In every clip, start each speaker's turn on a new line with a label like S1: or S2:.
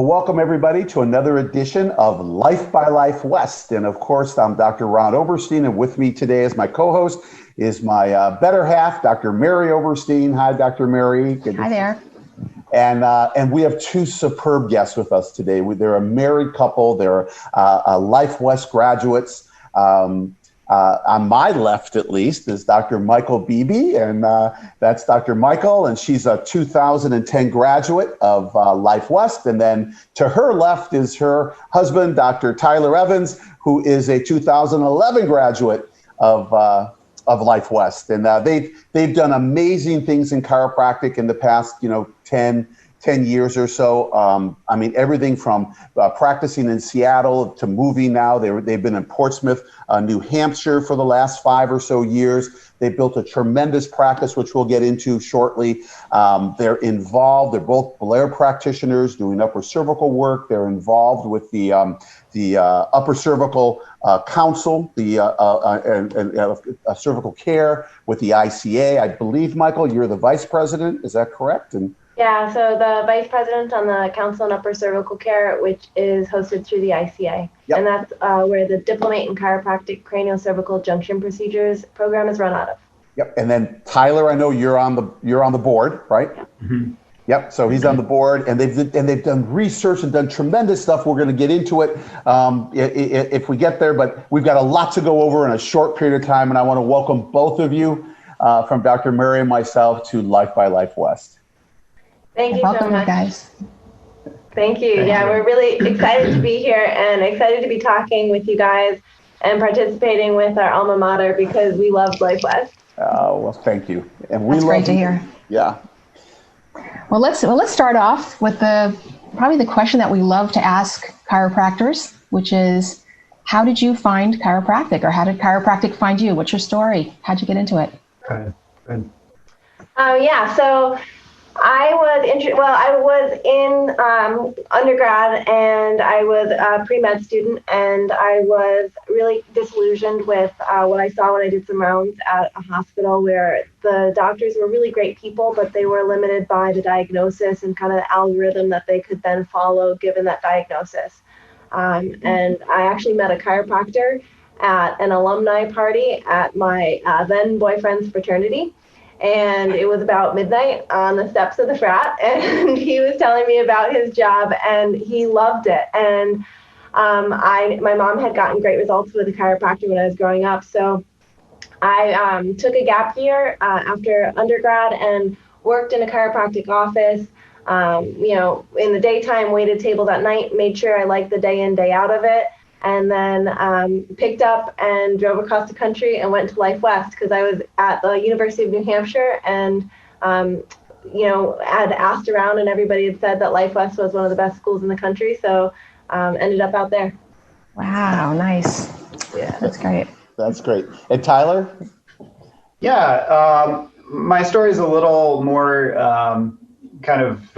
S1: Well, welcome everybody to another edition of Life by Life West. And of course, I'm Dr. Ron Oberstein, and with me today as my co-host is my better half, Dr. Mary Oberstein. Hi, Dr. Mary.
S2: Hi there.
S1: And we have two superb guests with us today. They're a married couple. They're Life West graduates. On my left, at least, is Dr. Mychal Beebe, and that's Dr. Mychal, and she's a 2010 graduate of Life West. And then to her left is her husband, Dr. Tyler Evans, who is a 2011 graduate of Life West. And they've done amazing things in chiropractic in the past, 10 years or so. I mean, everything from practicing in Seattle to moving now. They've been in Portsmouth, New Hampshire for the last 5 or so years. They've built a tremendous practice, which we'll get into shortly. They're involved. They're both Blair practitioners doing upper cervical work. They're involved with the upper cervical council, the cervical care with the ICA. I believe, Mychal, you're the vice president. Is that correct?
S3: Yeah, so the vice president on the Council on Upper Cervical Care, which is hosted through the ICA. Yep. And that's where the Diplomate in Chiropractic Craniocervical Junction Procedures program is run out of.
S1: Yep. And then Tyler, I know you're on the board, right? Yep. Mm-hmm. Yep. So he's on the board, and they've done research and done tremendous stuff. We're going to get into it if we get there, but we've got a lot to go over in a short period of time, and I want to welcome both of you from Dr. Mary and myself to Life by Life West.
S3: Thank you
S2: Welcome,
S3: so much.
S2: Guys.
S3: Thank you. We're really excited to be here and excited to be talking with you guys and participating with our alma mater because we love Life West.
S1: Well, thank you. And
S2: That's great to hear.
S1: Yeah.
S2: Well, let's start off with probably the question that we love to ask chiropractors, which is, how did you find chiropractic, or how did chiropractic find you? What's your story? How'd you get into it?
S4: Good.
S3: So I was in undergrad, and I was a pre-med student, and I was really disillusioned with what I saw when I did some rounds at a hospital where the doctors were really great people, but they were limited by the diagnosis and kind of the algorithm that they could then follow given that diagnosis. And I actually met a chiropractor at an alumni party at my then boyfriend's fraternity. And it was about midnight on the steps of the frat, and he was telling me about his job, and he loved it. And my mom had gotten great results with a chiropractor when I was growing up, so I took a gap year after undergrad and worked in a chiropractic office. In the daytime, waited tables at night, made sure I liked the day in, day out of it. And then picked up and drove across the country and went to Life West because I was at the University of New Hampshire and, had asked around and everybody had said that Life West was one of the best schools in the country. So ended up out there.
S2: Wow, nice.
S3: Yeah,
S2: that's great.
S1: That's great. And Tyler?
S4: Yeah, my story is a little more kind of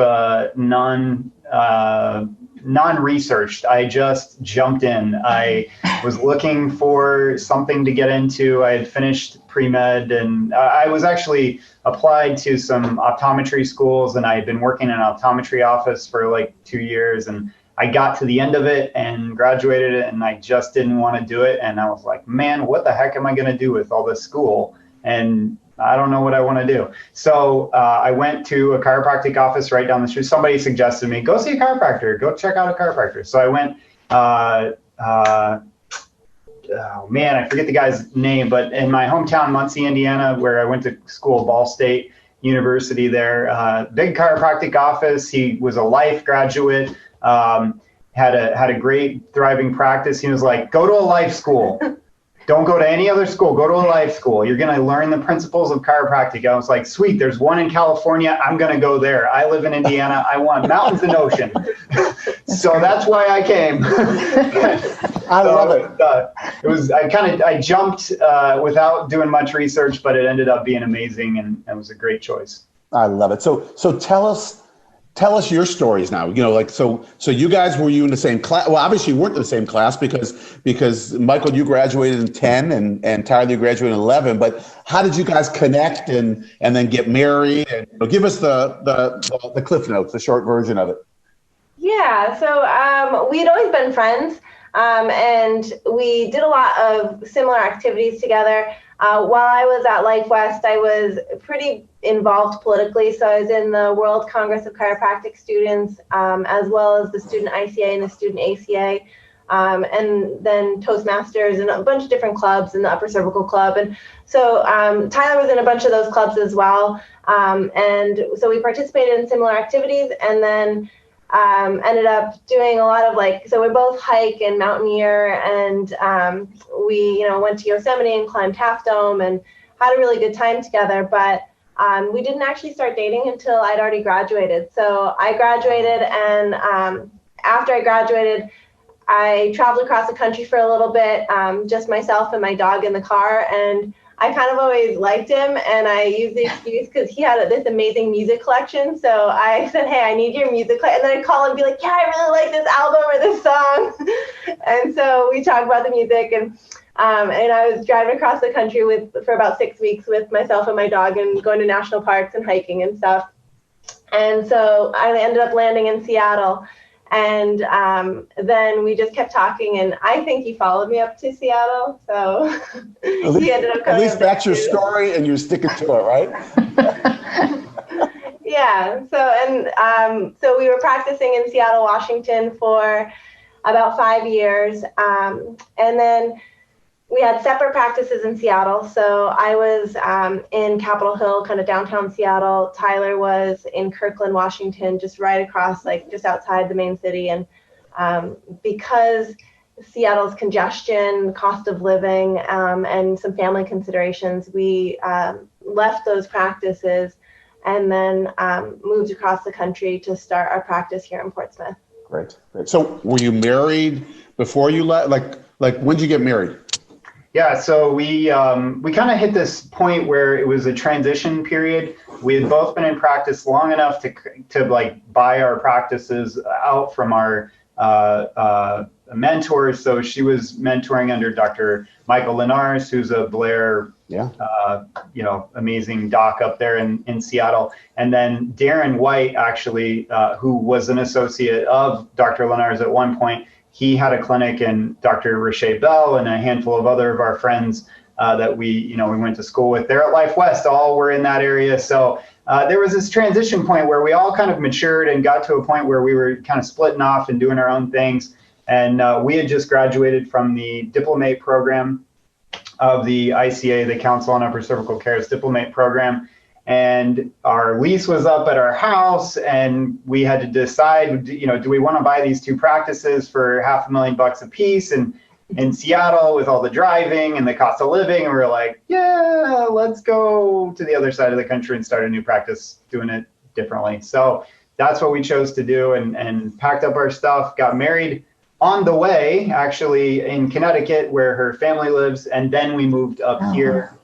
S4: non-researched. I just jumped in. I was looking for something to get into. I had finished pre-med, and I was actually applied to some optometry schools, and I had been working in an optometry office for like 2 years, and I got to the end of it and graduated it, and I just didn't want to do it. And I was like, man, what the heck am I going to do with all this school? And I don't know what I want to do. So I went to a chiropractic office right down the street. Somebody suggested me, go see a chiropractor, go check out a chiropractor. So I went, oh man, I forget the guy's name, but in my hometown, Muncie, Indiana, where I went to school, Ball State University there, big chiropractic office. He was a Life graduate, had a great thriving practice. He was like, go to a Life school. Don't go to any other school. Go to a Life school. You're going to learn the principles of chiropractic. I was like, sweet, there's one in California. I'm going to go there. I live in Indiana. I want mountains and ocean. So that's why I came.
S1: I love it.
S4: I jumped without doing much research, but it ended up being amazing, and it was a great choice.
S1: I love it. So tell us your stories now. So you guys, were you in the same class? Well, obviously you weren't in the same class because Mychal, you graduated in 10 and Tyler, you graduated in 11, but how did you guys connect and then get married? And give us the cliff notes, the short version of it.
S3: Yeah, so we'd always been friends, and we did a lot of similar activities together. While I was at Life West, I was pretty involved politically. So I was in the World Congress of Chiropractic Students, as well as the Student ICA and the Student ACA, and then Toastmasters and a bunch of different clubs and the Upper Cervical Club. And so Tyler was in a bunch of those clubs as well. And so we participated in similar activities, and then ended up doing a lot of so we both hike and mountaineer, and we went to Yosemite and climbed Half Dome and had a really good time together. But we didn't actually start dating until I'd already graduated. So I graduated, and after I graduated, I traveled across the country for a little bit, just myself and my dog in the car. And I kind of always liked him, and I used the excuse because he had this amazing music collection. So I said, hey, I need your music collection. And then I'd call and be like, yeah, I really like this album or this song. And so we talked about the music, and I was driving across the country for about 6 weeks with myself and my dog, and going to national parks and hiking and stuff. And so I ended up landing in Seattle. And then we just kept talking, and I think he followed me up to Seattle. So he ended up coming.
S1: At least that's your story, and you're sticking to it, right?
S3: Yeah. So we were practicing in Seattle, Washington for about 5 years, and then we had separate practices in Seattle. So I was in Capitol Hill, kind of downtown Seattle. Tyler was in Kirkland, Washington, just right across, just outside the main city. And because Seattle's congestion, cost of living, and some family considerations, we left those practices and then moved across the country to start our practice here in Portsmouth.
S1: Great. So were you married before you left? Like when did you get married?
S4: Yeah, so we kind of hit this point where it was a transition period. We had both been in practice long enough to buy our practices out from our mentors. So she was mentoring under Dr. Mychal Linares, who's a Blair, amazing doc up there in Seattle. And then Darren White, actually, who was an associate of Dr. Linares at one point. He had a clinic, and Dr. Rashay Bell and a handful of other of our friends that we went to school with there at Life West, all were in that area. So there was this transition point where we all kind of matured and got to a point where we were kind of splitting off and doing our own things. And we had just graduated from the diplomate program of the ICA, the Council on Upper Cervical Care's diplomate program. And our lease was up at our house, and we had to decide, do we want to buy these two practices for $500,000 a piece? And in Seattle, with all the driving and the cost of living, and we were like, yeah, let's go to the other side of the country and start a new practice doing it differently. So that's what we chose to do, and packed up our stuff, got married on the way, actually in Connecticut, where her family lives, and then we moved up here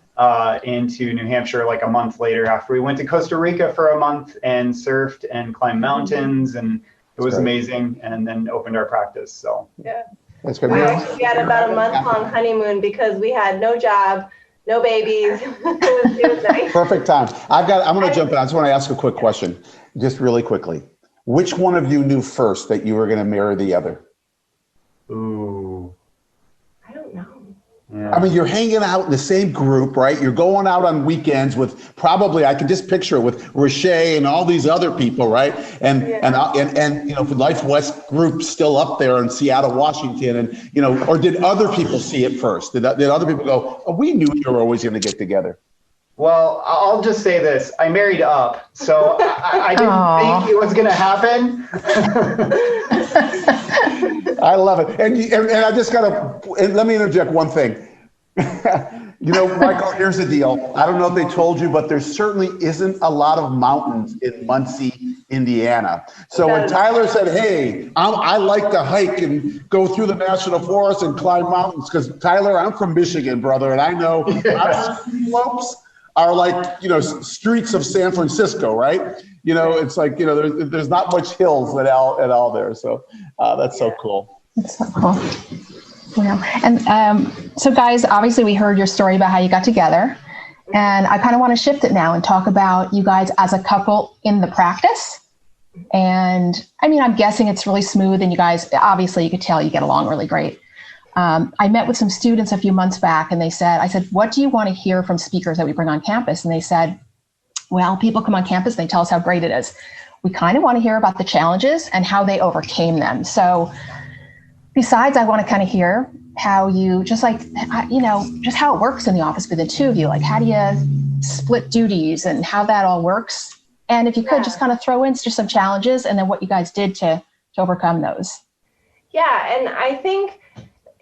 S4: into New Hampshire a month later, after we went to Costa Rica for a month and surfed and climbed mountains, and it was amazing, and then opened our practice. So
S3: yeah,
S1: that's good.
S3: We actually had about a month-long honeymoon because we had no job, no babies. It was nice.
S1: Perfect time. I'm going to jump in. I just want to ask a quick question, just really quickly. Which one of you knew first that you were going to marry the other?
S4: Ooh.
S3: I don't know.
S1: Yeah. I mean, you're hanging out in the same group, right? You're going out on weekends with probably, I can just picture it, with Rashay and all these other people, right? And Life West group still up there in Seattle, Washington, and or did other people see it first? Did other people go, oh, we knew you were always going to get together?
S4: Well, I'll just say this. I married up, so I didn't think it was going to happen.
S1: I love it. And I just got to, let me interject one thing. Mychal, here's the deal. I don't know if they told you, but there certainly isn't a lot of mountains in Muncie, Indiana. So when Tyler said, hey, I like to hike and go through the national forest and climb mountains, because Tyler, I'm from Michigan, brother, and I know our slopes are streets of San Francisco, right? It's there's not much hills at all there. So that's so cool.
S2: That's so cool. And so guys, obviously we heard your story about how you got together, and I kind of want to shift it now and talk about you guys as a couple in the practice. And I mean, I'm guessing it's really smooth, and you guys, obviously you could tell you get along really great. I met with some students a few months back, and I said, what do you want to hear from speakers that we bring on campus? And they said, well, people come on campus, they tell us how great it is. We kind of want to hear about the challenges and how they overcame them. So besides, I want to kind of hear how you, just like, just how it works in the office with the two of you. Like, how do you split duties and how that all works? And if you could just kind of throw in just some challenges and then what you guys did to overcome those.
S3: Yeah, and I think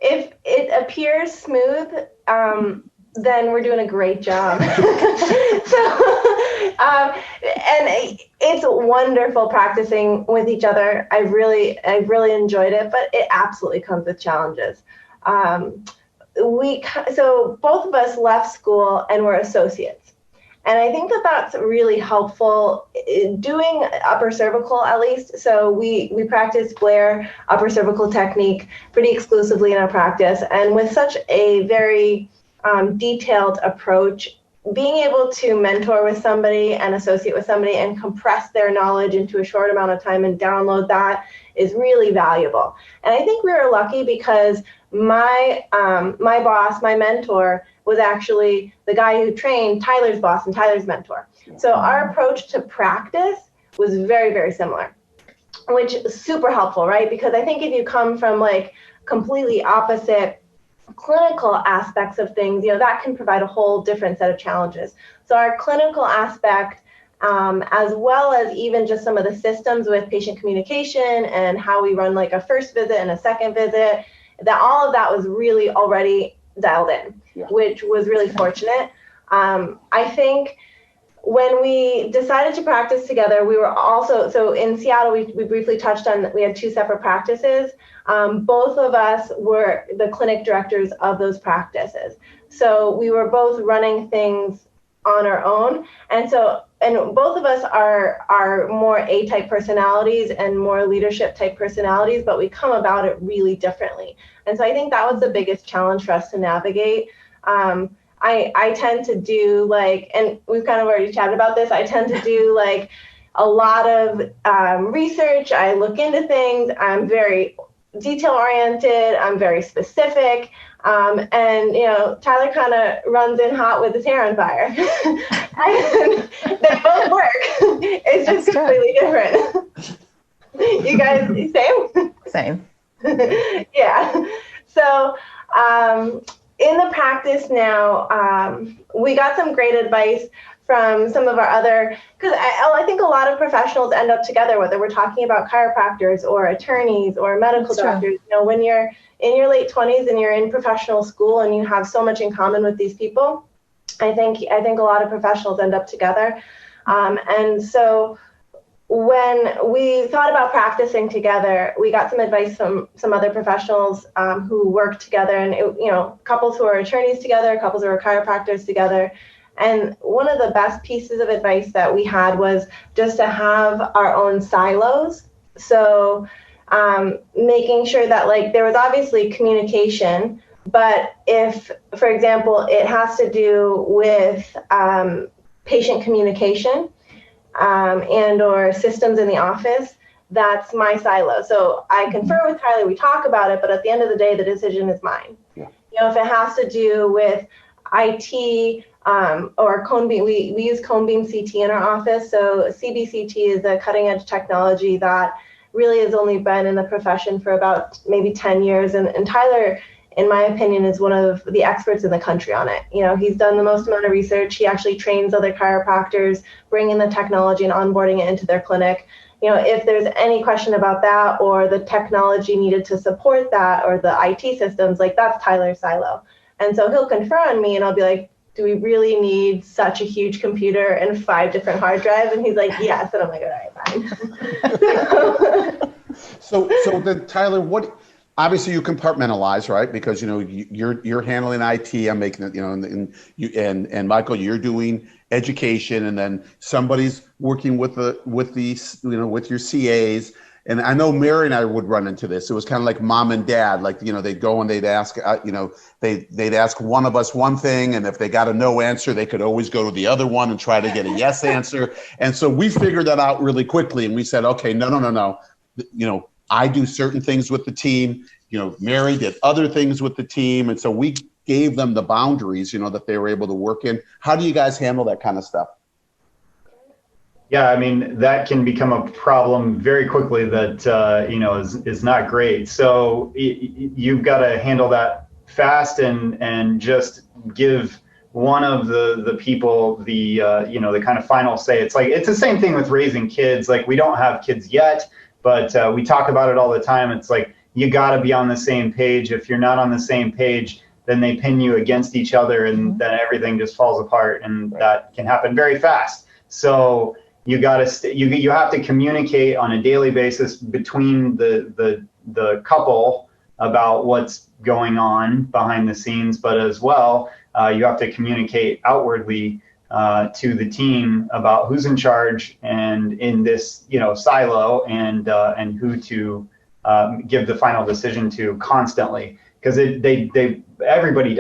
S3: if it appears smooth, then we're doing a great job. And it's wonderful practicing with each other. I really enjoyed it, but it absolutely comes with challenges. So both of us left school and we're associates. And I think that that's really helpful doing upper cervical, at least. So we practice Blair upper cervical technique pretty exclusively in our practice. And with such a very detailed approach, being able to mentor with somebody and associate with somebody and compress their knowledge into a short amount of time and download that is really valuable. And I think we were lucky because my boss, my mentor, was actually the guy who trained Tyler's boss and Tyler's mentor. So our approach to practice was very, very similar, which is super helpful, right? Because I think if you come from like completely opposite clinical aspects of things, that can provide a whole different set of challenges. So our clinical aspect, as well as even just some of the systems with patient communication and how we run like a first visit and a second visit, that all of that was really already dialed in, which was really fortunate. I think when we decided to practice together, we were also, so in Seattle, we briefly touched on, we had two separate practices. Both of us were the clinic directors of those practices. So we were both running things on our own. And both of us are more A-type personalities and more leadership type personalities, but we come about it really differently. And so I think that was the biggest challenge for us to navigate. I tend to do like, and we've kind of already chatted about this, I tend to do like a lot of research. I look into things. I'm very detail oriented. I'm very specific. And Tyler kind of runs in hot with his hair on fire. And they both work. It's just completely different. You guys, same?
S2: Same.
S3: Yeah. So in the practice now, we got some great advice from some of our other, because I think a lot of professionals end up together, whether we're talking about chiropractors or attorneys or medical doctors. When you're in your late 20s and you're in professional school and you have so much in common with these people, I think a lot of professionals end up together. And so when we thought about practicing together, we got some advice from some other professionals who work together, and couples who are attorneys together, couples who are chiropractors together. And one of the best pieces of advice that we had was just to have our own silos. So making sure that like there was obviously communication, but if, for example, it has to do with patient communication and or systems in the office, that's my silo. So I confer with Tyler, we talk about it, but at the end of the day, the decision is mine. Yeah. If it has to do with IT, or cone beam, we use cone beam CT in our office. So CBCT is a cutting edge technology that really has only been in the profession for about maybe 10 years. And Tyler, in my opinion, is one of the experts in the country on it. He's done the most amount of research. He actually trains other chiropractors, bringing the technology and onboarding it into their clinic. If there's any question about that or the technology needed to support that or the IT systems, like that's Tyler's silo. And so he'll confer on me and I'll be like, do we really need such a huge computer and 5 different hard drives? And he's like, yes. And I'm like, all right, fine.
S1: So then Tyler, obviously you compartmentalize, right? Because, you're handling IT, I'm making it, and Mychal, you're doing education, and then somebody's working with your CAs. And I know Mary and I would run into this. It was kind of like mom and dad, like, they'd go and they'd ask, they'd ask one of us one thing. And if they got a no answer, they could always go to the other one and try to get a yes answer. And so we figured that out really quickly. And we said, okay, no. I do certain things with the team. Mary did other things with the team. And so we gave them the boundaries, that they were able to work in. How do you guys handle that kind of stuff?
S4: Yeah, I mean, that can become a problem very quickly that, is not great. So you've got to handle that fast and just give one of the people the kind of final say. It's like, it's the same thing with raising kids. Like, we don't have kids yet, but we talk about it all the time. It's like, you got to be on the same page. If you're not on the same page, then they pin you against each other, and then everything just falls apart, and that can happen very fast. So you have to communicate on a daily basis between the couple about what's going on behind the scenes, but as well, you have to communicate outwardly to the team about who's in charge and in this silo, and who to give the final decision to constantly, because everybody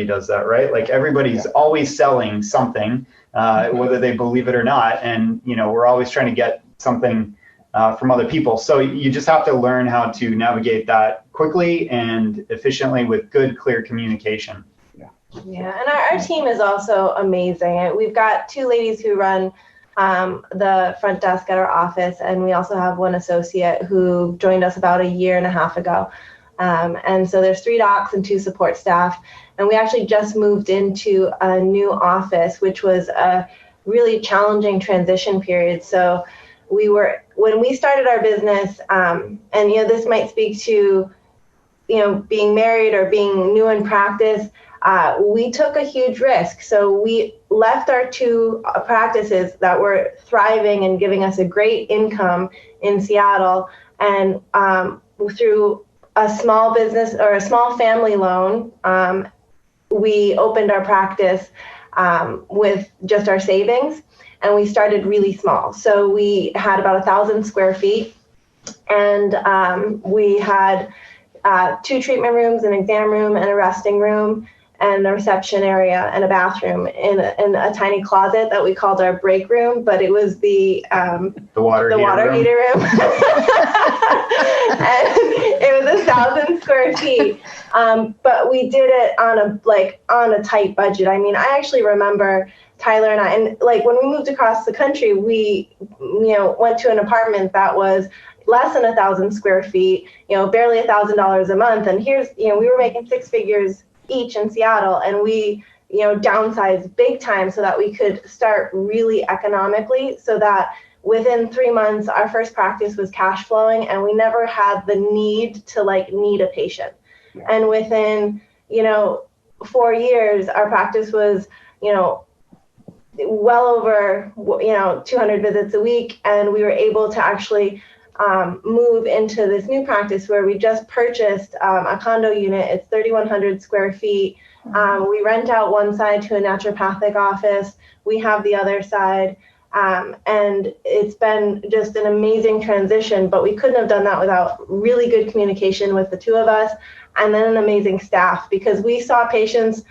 S4: does that, right? Like, everybody's always selling something, whether they believe it or not, and we're always trying to get something from other people. So you just have to learn how to navigate that quickly and efficiently with good, clear communication.
S3: Yeah, and our team is also amazing. We've got 2 ladies who run the front desk at our office, and we also have one associate who joined us about 1.5 years ago. And so there's 3 docs and 2 support staff. And we actually just moved into a new office, which was a really challenging transition period. So when we started our business, and this might speak to, being married or being new in practice, we took a huge risk. So we left our 2 practices that were thriving and giving us a great income in Seattle, and through a small business or a small family loan, we opened our practice with just our savings, and we started really small. So we had about 1,000 square feet, and we had 2 treatment rooms, an exam room, and a resting room, and a reception area, and a bathroom, in a tiny closet that we called our break room, but it was the water heater room. And it was 1,000 square feet, but we did it on a tight budget. I mean, I actually remember Tyler and I, and like when we moved across the country, we went to an apartment that was less than 1,000 square feet, barely $1,000 a month, and here's we were making 6 figures each in Seattle, and we downsized big time so that we could start really economically, so that within 3 months our first practice was cash flowing, and we never had the need to need a patient. Yeah. And within 4 years our practice was well over 200 visits a week, and we were able to actually move into this new practice where we just purchased a condo unit. It's 3,100 square feet. We rent out one side to a naturopathic office. We have the other side. And it's been just an amazing transition, but we couldn't have done that without really good communication with the 2 of us, and then an amazing staff, because we saw patients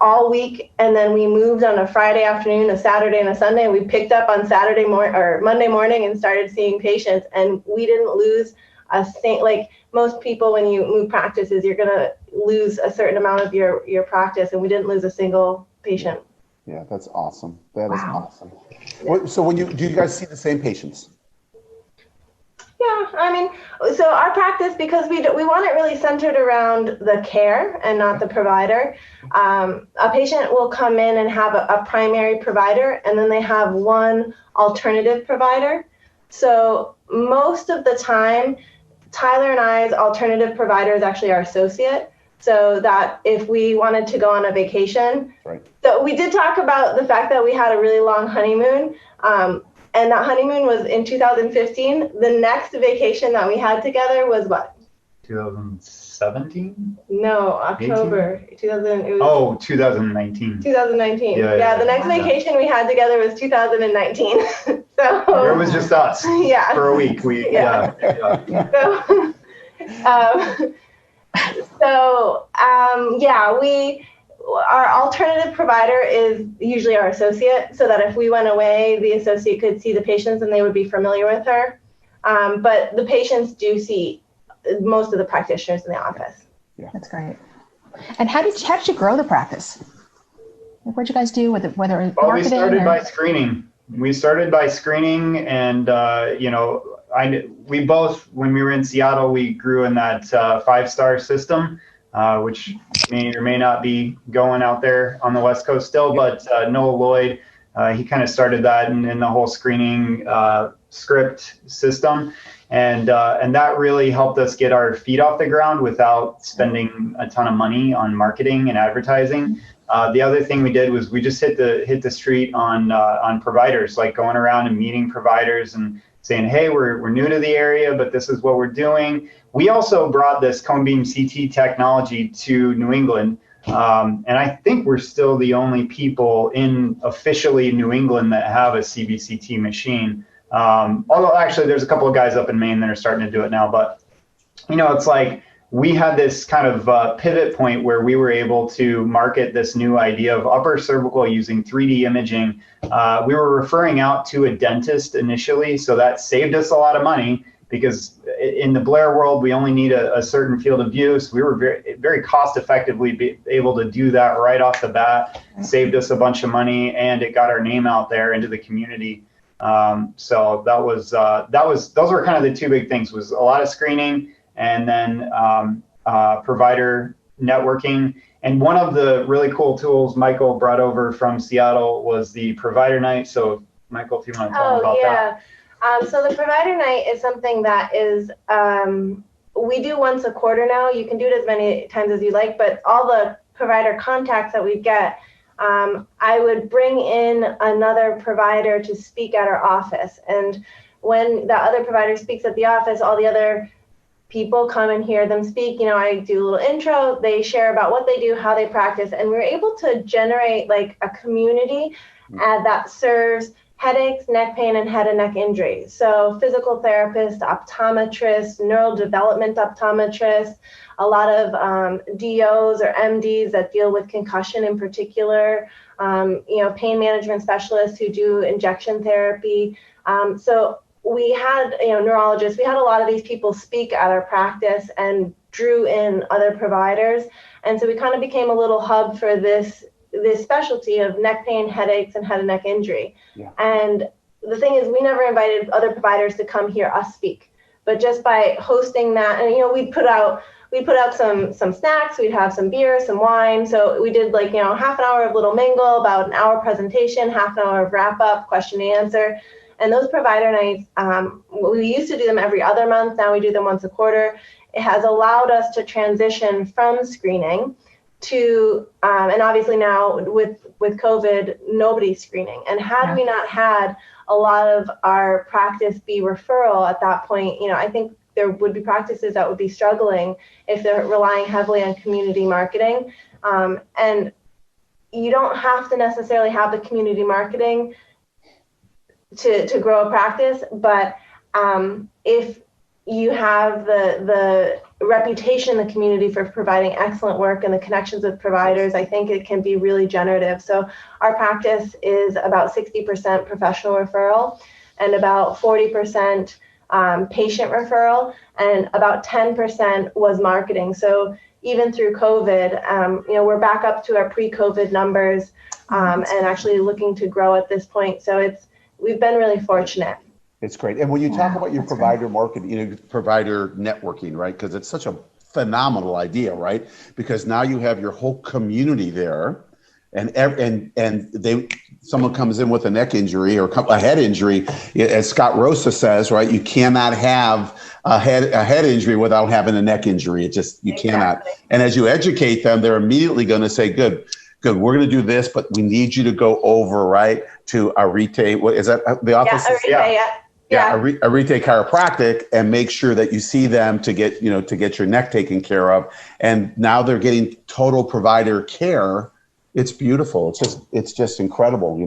S3: all week, and then we moved on a Friday afternoon, a Saturday, and a Sunday, and we picked up on Monday morning and started seeing patients, and we didn't lose a thing. Like most people, when you move practices, you're going to lose a certain amount of your practice, and we didn't lose a single patient.
S1: Yeah, that's awesome. That is awesome. So do you guys see the same patients?
S3: Yeah, I mean, so our practice, because we want it really centered around the care and not the provider. A patient will come in and have a primary provider, and then they have one alternative provider. So most of the time, Tyler and I's alternative provider is actually our associate. So that if we wanted to go on a vacation, right. So we did talk about the fact that we had a really long honeymoon. And that honeymoon was in 2015. The next vacation that we had together was what?
S4: 2017?
S3: No, October 2000. It was,
S4: oh, 2019.
S3: 2019. Yeah, the next vacation we had together was 2019. So
S4: it was just us.
S3: Yeah.
S4: For a week. Our alternative provider is usually our associate, so that if we went away, the associate could see the patients and they would be familiar with her. But the patients do see most of the practitioners in the office.
S2: Yeah, that's great. And how did you grow the practice? What'd you guys do with it? Whether it
S4: marketing? We started by screening. We started by screening, and we both, when we were in Seattle, we grew in that 5-star system, which may or may not be going out there on the West Coast still. But Noah Lloyd, he kind of started that in the whole screening script system. And that really helped us get our feet off the ground without spending a ton of money on marketing and advertising. The other thing we did was we just hit the street on providers, like going around and meeting providers and saying, hey, we're new to the area, but this is what we're doing. We also brought this cone beam CT technology to New England. And I think we're still the only people in officially New England that have a CBCT machine. Although actually there's a couple of guys up in Maine that are starting to do it now, but it's like we had this kind of pivot point where we were able to market this new idea of upper cervical using 3D imaging. We were referring out to a dentist initially, so that saved us a lot of money because in the Blair world, we only need a certain field of view. So we were very, very cost effectively able to do that right off the bat, saved us a bunch of money, and it got our name out there into the community. So those were kind of the two big things, was a lot of screening and then provider networking. And one of the really cool tools Mychal brought over from Seattle was the provider night. So Mychal, if you want to tell them about that.
S3: So the provider night is something that is, we do once a quarter now. You can do it as many times as you like, but all the provider contacts that we get, I would bring in another provider to speak at our office. And when the other provider speaks at the office, all the other people come and hear them speak. I do a little intro, they share about what they do, how they practice, and we're able to generate like a community that serves headaches, neck pain, and head and neck injury. So physical therapists, optometrists, neurodevelopment optometrists, a lot of DOs or MDs that deal with concussion in particular, pain management specialists who do injection therapy. So we had, neurologists, we had a lot of these people speak at our practice and drew in other providers. And so we kind of became a little hub for this specialty of neck pain, headaches, and head and neck injury. Yeah. And the thing is, we never invited other providers to come hear us speak, but just by hosting that, and we'd put out some snacks, we'd have some beer, some wine. So we did half an hour of little mingle, about an hour presentation, half an hour of wrap up, question and answer. And those provider nights, we used to do them every other month. Now we do them once a quarter. It has allowed us to transition from screening to, and obviously now with COVID, nobody's screening. And had we not had a lot of our practice be referral at that point, I think there would be practices that would be struggling if they're relying heavily on community marketing. And you don't have to necessarily have the community marketing to grow a practice, but if you have the reputation in the community for providing excellent work and the connections with providers, I think it can be really generative. So our practice is about 60% professional referral and about 40% patient referral, and about 10% was marketing. So even through COVID, we're back up to our pre-COVID numbers and actually looking to grow at this point. So we've been really fortunate.
S1: It's great. And when you talk about your provider marketing, provider networking, right? Because it's such a phenomenal idea, right? Because now you have your whole community there, and someone comes in with a neck injury or a head injury, as Scott Rosa says, right? You cannot have a head injury without having a neck injury. You cannot. And as you educate them, they're immediately going to say, good, we're going to do this, but we need you to go over, right, to Arete. What is that? The office?
S3: Yeah, Arete,
S1: Yeah, Arete Chiropractic, and make sure that you see them to get your neck taken care of. And now they're getting total provider care. It's beautiful. It's just incredible,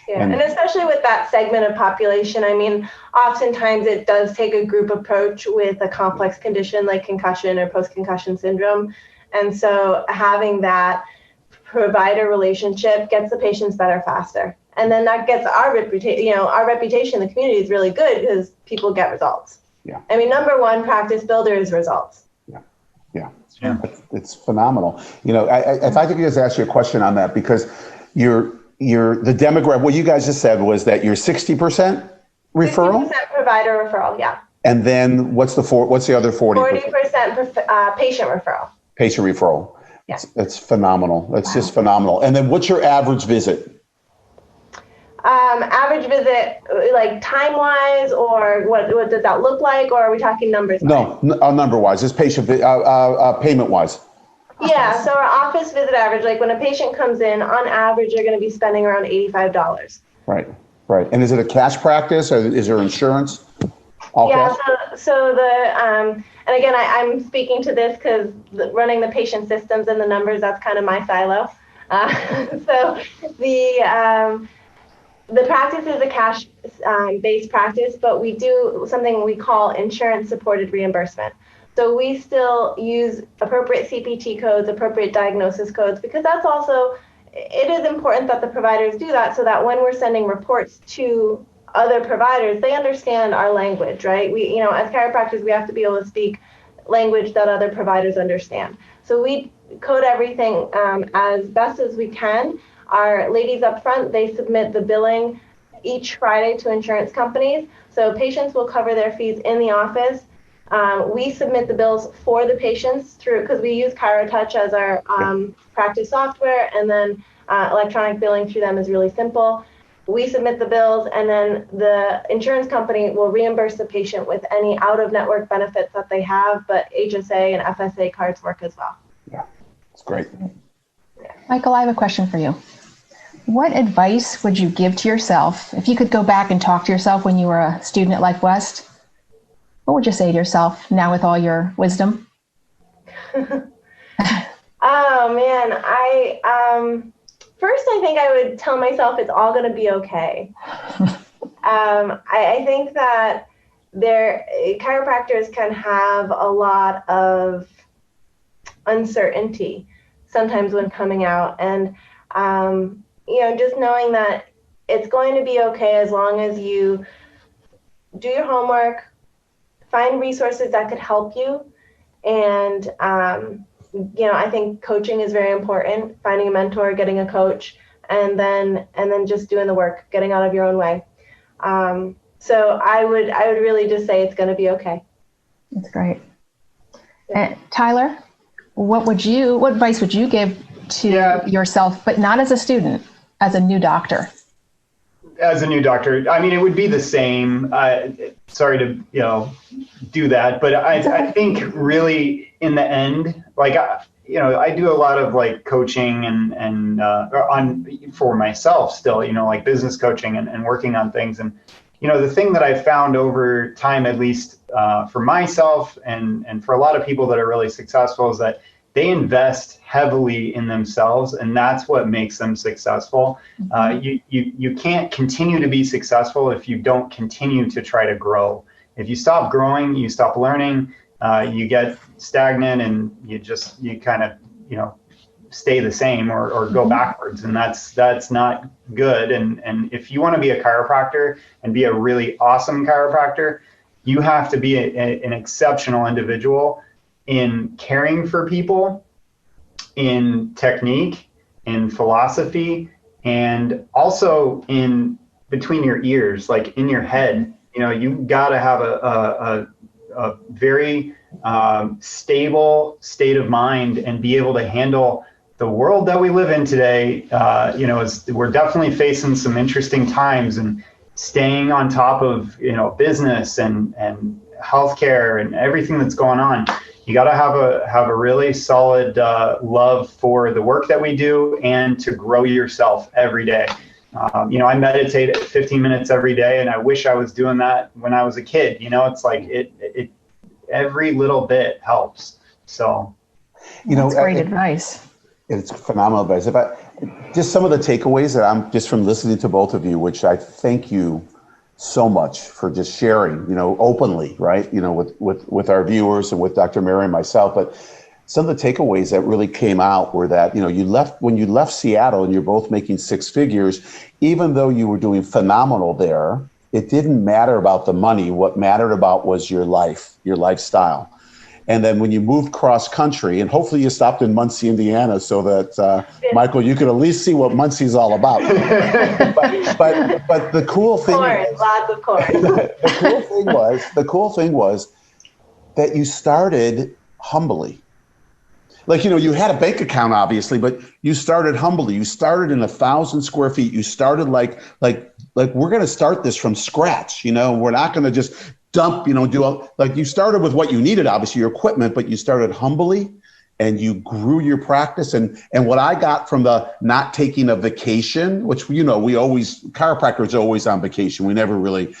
S3: Yeah, and especially with that segment of population, I mean, oftentimes it does take a group approach with a complex condition like concussion or post-concussion syndrome. And so having that provider relationship gets the patients better faster. And then that gets our reputation, our reputation in the community is really good because people get results.
S1: Yeah.
S3: I mean, number one practice builder is results.
S1: Yeah. It's phenomenal. If I could just ask you a question on that, because the demographic, what you guys just said was that you're 60% referral?
S3: 60% provider referral, yeah.
S1: And then what's the other 40%?
S3: 40% patient referral.
S1: Patient referral.
S3: Yeah.
S1: It's phenomenal. It's just phenomenal. And then what's your average visit?
S3: Average visit, like time-wise, or what does that look like? Or are we talking numbers?
S1: No, number-wise. Just payment-wise.
S3: Yeah, so our office visit average, like when a patient comes in, on average, you're going to be spending around $85.
S1: Right. And is it a cash practice, or is there insurance? All cash?
S3: So and again, I'm speaking to this because running the patient systems and the numbers, that's kind of my silo. So the practice is a cash-based practice, but we do something we call insurance-supported reimbursement. So we still use appropriate CPT codes, appropriate diagnosis codes, because it is important that the providers do that so that when we're sending reports to other providers, they understand our language, right? We, as chiropractors, we have to be able to speak language that other providers understand. So we code everything as best as we can. Our ladies up front, they submit the billing each Friday to insurance companies. So patients will cover their fees in the office. We submit the bills for the patients because we use ChiroTouch as our practice software, and then electronic billing through them is really simple. We submit the bills, and then the insurance company will reimburse the patient with any out-of-network benefits that they have, but HSA and FSA cards work as well.
S1: Yeah, it's great.
S2: Mychal, I have a question for you. What advice would you give to yourself if you could go back and talk to yourself when you were a student at Life West? What would you say to yourself now with all your wisdom?
S3: Oh man, first I think I would tell myself it's all going to be okay. I think that chiropractors can have a lot of uncertainty sometimes when coming out, and just knowing that it's going to be okay as long as you do your homework, find resources that could help you, and I think coaching is very important. Finding a mentor, getting a coach, and then just doing the work, getting out of your own way. So I would really just say it's going to be okay.
S2: That's great. Tyler, what advice would you give to yourself, but not as a student, as a new doctor?
S4: As a new doctor, I mean, it would be the same. Sorry to do that, but I think really in the end, like I do a lot of like coaching and for myself still, like business coaching and working on things. And the thing that I've found over time, at least for myself and for a lot of people that are really successful, is that they invest heavily in themselves, and that's what makes them successful. You can't continue to be successful if you don't continue to try to grow. If you stop growing, you stop learning, you get stagnant, and you kind of stay the same or go backwards, and that's not good. And if you want to be a chiropractor and be a really awesome chiropractor, you have to be an exceptional individual in caring for people, in technique, in philosophy, and also in between your ears, like in your head. You got to have a very stable state of mind and be able to handle the world that we live in today. We're definitely facing some interesting times, and staying on top of business and healthcare and everything that's going on. You got to have a really solid love for the work that we do, and to grow yourself every day. I meditate 15 minutes every day, and I wish I was doing that when I was a kid. It's like it every little bit helps. So,
S2: that's great advice.
S1: It's phenomenal advice. Just some of the takeaways that I'm just from listening to both of you, which I thank you so much for just sharing, openly, right? With our viewers and with Dr. Mary and myself. But some of the takeaways that really came out were that, when you left Seattle and you're both making six figures, even though you were doing phenomenal there, it didn't matter about the money. What mattered about was your life, your lifestyle. And then when you moved cross country, and hopefully you stopped in Muncie, Indiana, so that, Mychal, you could at least see what Muncie's all about. but the cool thing
S3: was, lots of corn.
S1: the cool thing was that you started humbly. Like, you had a bank account, obviously, but you started humbly. You started in 1,000 square feet. You started like we're going to start this from scratch. We're not going to just dump, you started with what you needed, obviously your equipment, but you started humbly and you grew your practice. And what I got from the not taking a vacation, which, chiropractors are always on vacation. We never really,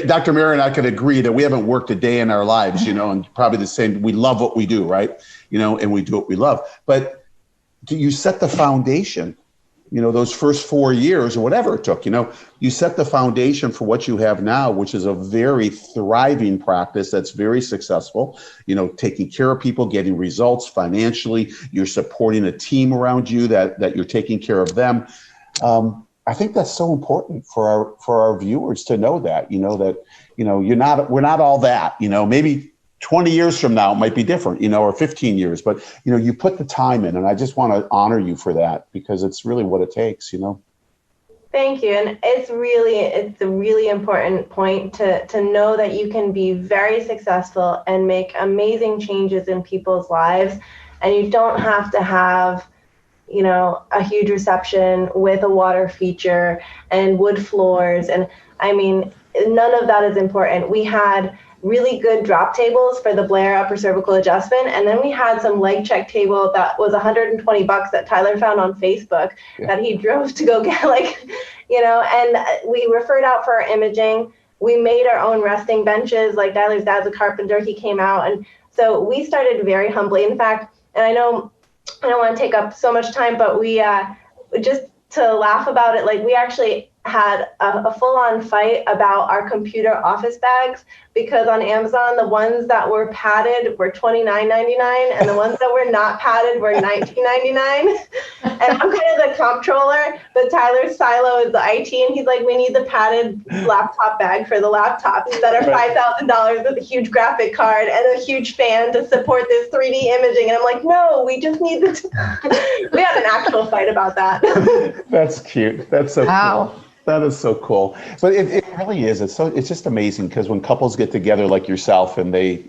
S1: Dr. Mary and I could agree that we haven't worked a day in our lives, and probably the same. We love what we do, right? And we do what we love. But you set the foundation, those first 4 years or whatever it took, you set the foundation for what you have now, which is a very thriving practice that's very successful, taking care of people, getting results financially. You're supporting a team around you that you're taking care of them. I think that's so important for our viewers to know that, we're not all that, maybe 20 years from now, it might be different, or 15 years, but you put the time in, and I just want to honor you for that because it's really what it takes,
S3: Thank you. And it's a really important point to know that you can be very successful and make amazing changes in people's lives. And you don't have to have, a huge reception with a water feature and wood floors. And none of that is important. We had really good drop tables for the Blair upper cervical adjustment. And then we had some leg check table that was $120 that Tyler found on Facebook that he drove to go get, and we referred out for our imaging. We made our own resting benches, like Tyler's dad's a carpenter. He came out. And so we started very humbly. In fact, and I know I don't want to take up so much time, but we just to laugh about it, we actually had a full-on fight about our computer office bags, because on Amazon, the ones that were padded were $29.99 and the ones that were not padded were $19.99. And I'm kind of the comptroller, but Tyler's silo is the IT, and he's like, we need the padded laptop bag for the laptops that are $5,000 with a huge graphic card and a huge fan to support this 3D imaging. And I'm like, no, we just need we had an actual fight about that.
S1: That's cute. That's so cool. That is so cool. But it really is. It's just amazing, because when couples get together like yourself and they,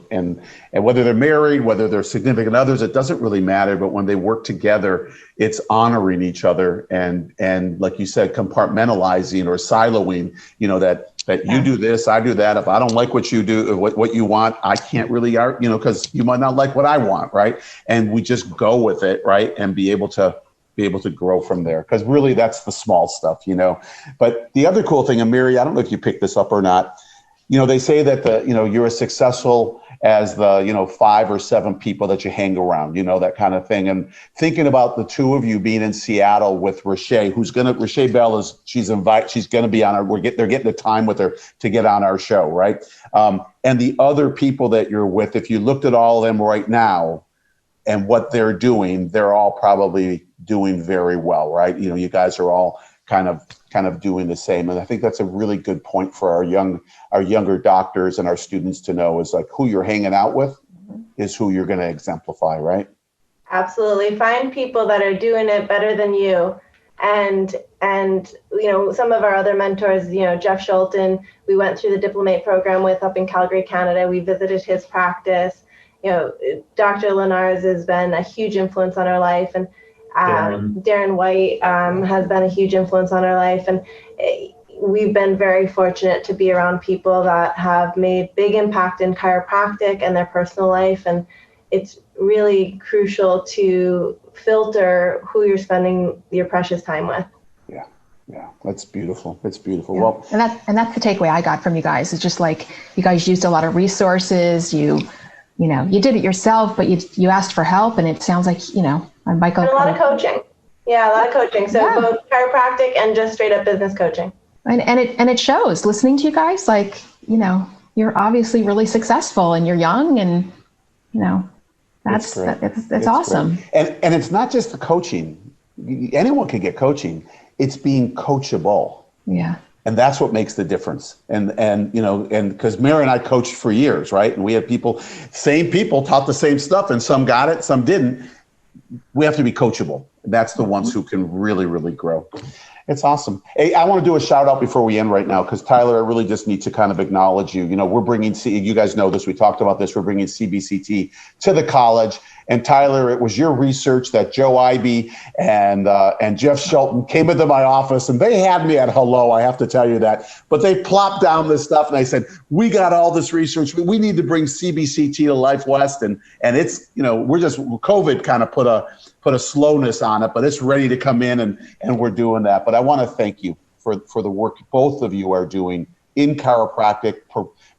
S1: and whether they're married, whether they're significant others, it doesn't really matter. But when they work together, it's honoring each other and like you said, compartmentalizing or siloing, that you do this, I do that. If I don't like what you do, what you want, I can't really, because you might not like what I want, right? And we just go with it, right? And be able to grow from there, because really that's the small stuff, But the other cool thing, and Mary, I don't know if you picked this up or not, they say that you're as successful as the 5 or 7 people that you hang around, that kind of thing. And thinking about the two of you being in Seattle with Rashay, Rashay Bell she's going to be on they're getting the time with her to get on our show, right? And the other people that you're with, if you looked at all of them right now and what they're doing, they're all probably doing very well, right? You guys are all kind of doing the same. And I think that's a really good point for our younger doctors and our students to know, is like who you're hanging out with is who you're going to exemplify, right?
S3: Absolutely. Find people that are doing it better than you. And some of our other mentors, Jeff Schulten, we went through the Diplomate program with up in Calgary, Canada. We visited his practice. Dr. Lenars has been a huge influence on our life, and Darren White has been a huge influence on our life. And we've been very fortunate to be around people that have made big impact in chiropractic and their personal life. And it's really crucial to filter who you're spending your precious time with.
S1: Yeah, that's beautiful. It's beautiful.
S2: Yeah.
S1: Well,
S2: And that's the takeaway I got from you guys. It's just like you guys used a lot of resources. You did it yourself, but you asked for help, and it sounds like, Mychal.
S3: And a lot of coaching. Yeah, a lot of coaching. So
S2: Yeah.
S3: both chiropractic and just straight up business coaching.
S2: And it shows listening to you guys, like, you're obviously really successful and you're young, and, it's awesome.
S1: Great. And it's not just the coaching. Anyone can get coaching. It's being coachable.
S2: Yeah.
S1: And that's what makes the difference. And because Mary and I coached for years, right? And we had same people taught the same stuff, and some got it, some didn't. We have to be coachable. That's the ones who can really, really grow. It's awesome. Hey, I want to do a shout out before we end right now, because Tyler, I really just need to kind of acknowledge you. We're bringing, you guys know this, we talked about this, we're bringing CBCT to the college. And Tyler, it was your research that Joe Ivey and Jeff Shelton came into my office, and they had me at hello, I have to tell you that. But they plopped down this stuff, and I said, we got all this research. We need to bring CBCT to Life West. And it's, we're just, COVID kind of put a slowness on it, but it's ready to come in, and we're doing that. But I want to thank you for the work both of you are doing in chiropractic,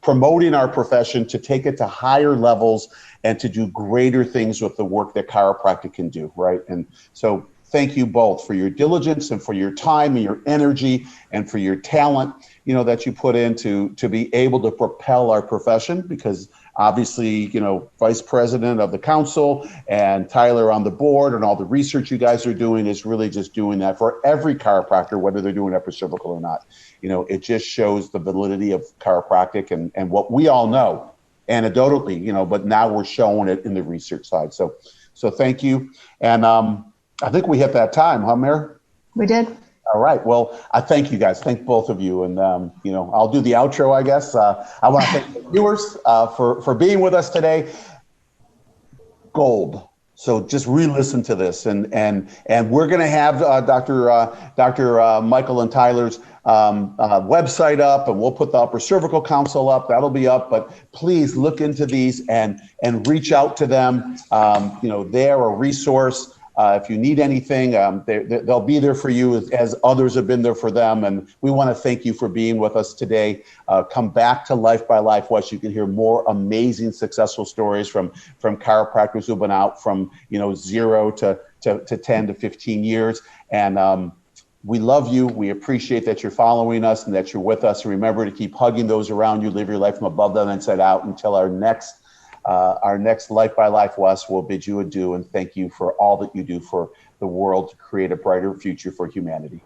S1: promoting our profession to take it to higher levels and to do greater things with the work that chiropractic can do, right? And so thank you both for your diligence and for your time and your energy and for your talent, that you put in to be able to propel our profession, because obviously, vice president of the council and Tyler on the board and all the research you guys are doing is really just doing that for every chiropractor, whether they're doing upper cervical or not. It just shows the validity of chiropractic and what we all know anecdotally, but now we're showing it in the research side. So thank you. And I think we hit that time, huh, Mayor?
S2: We did.
S1: All right. Well, I thank you guys. Thank both of you. And, I'll do the outro, I guess. I want to thank the viewers for being with us today. Gold. So just re-listen to this. And we're going to have Dr. Mychal and Tyler's website up, and we'll put the Upper Cervical Council up. That'll be up. But please look into these and reach out to them. They're a resource. If you need anything, they'll be there for you as others have been there for them. And we want to thank you for being with us today. Come back to Life by Life West. You can hear more amazing, successful stories from chiropractors who've been out from 0 to 10 to 15 years. And we love you. We appreciate that you're following us and that you're with us. And remember to keep hugging those around you. Live your life from above them, inside out, until our next Life by Life West will bid you adieu, and thank you for all that you do for the world to create a brighter future for humanity.